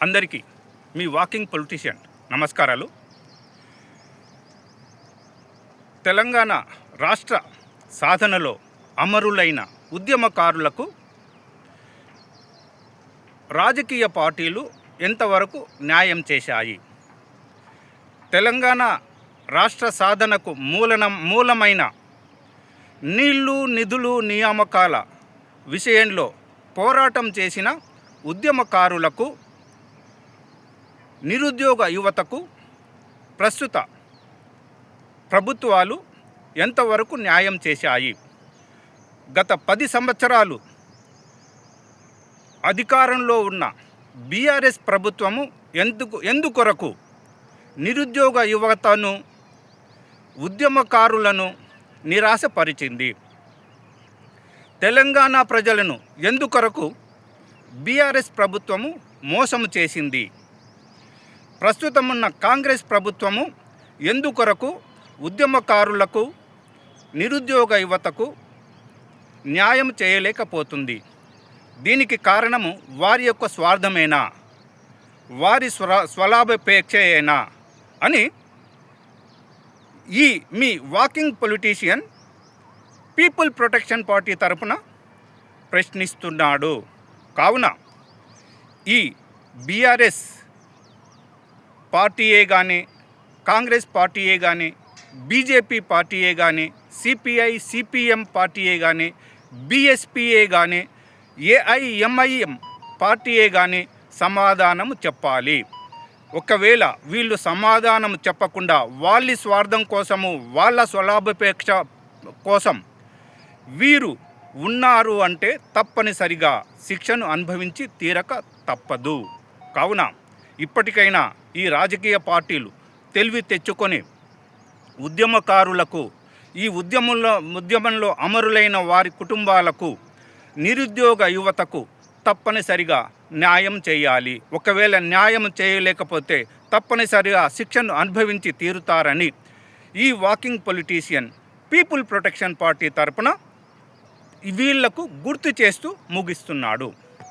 అందరికీ మీ walking politician నమస్కారాలు. తెలంగాణ రాష్ట్ర సాధనలో అమరులైన ఉద్యమకారులకు రాజకీయ పార్టీలు ఎంతవరకు న్యాయం చేశాయి? తెలంగాణ రాష్ట్ర సాధనకు మూలమైన నీళ్లు, నిధులు, నియామకాల విషయంలో పోరాటం చేసిన ఉద్యమకారులకు, నిరుద్యోగ యువతకు ప్రస్తుత ప్రభుత్వాలు ఎంతవరకు న్యాయం చేశాయి? గత 10 సంవత్సరాలు అధికారంలో ఉన్న బీఆర్ఎస్ ప్రభుత్వము ఎందుకొరకు నిరుద్యోగ యువతను, ఉద్యమకారులను నిరాశపరిచింది? తెలంగాణ ప్రజలను ఎందుకొరకు బీఆర్ఎస్ ప్రభుత్వము మోసము చేసింది? ప్రస్తుతం ఉన్న కాంగ్రెస్ ప్రభుత్వము ఎందుకొరకు ఉద్యమకారులకు, నిరుద్యోగ యువతకు న్యాయం చేయలేకపోతుంది? దీనికి కారణము వారి యొక్క స్వార్థమేనా, వారి స్వలాభాపేక్షయేనా అని ఈ మీ walking politician people protection party తరపున ప్రశ్నిస్తున్నాడు. కావున ఈ బీఆర్ఎస్ పార్టీయే కానీ, కాంగ్రెస్ పార్టీయే కానీ, బీజేపీ పార్టీయే కానీ, సిపిఐ సిపిఎం పార్టీయే కానీ, బీఎస్పీయే కానీ, ఏఐఎంఐఎం పార్టీయే కానీ సమాధానం చెప్పాలి. ఒకవేళ వీళ్ళు సమాధానం చెప్పకుండా వాళ్ళ స్వార్థం కోసము, వాళ్ళ స్వలాభాపేక్ష కోసం వీరు ఉన్నారు అంటే తప్పనిసరిగా శిక్షను అనుభవించి తీరక తప్పదు. కావున ఇప్పటికైనా ఈ రాజకీయ పార్టీలు తెలివి తెచ్చుకొని ఉద్యమకారులకు, ఈ ఉద్యమంలో అమరులైన వారి కుటుంబాలకు, నిరుద్యోగ యువతకు తప్పనిసరిగా న్యాయం చేయాలి. ఒకవేళ న్యాయం చేయలేకపోతే తప్పనిసరిగా శిక్షను అనుభవించి తీరుతారని ఈ walking politician people protection party తరపున వీళ్లకు గుర్తు చేస్తూ ముగిస్తున్నాడు.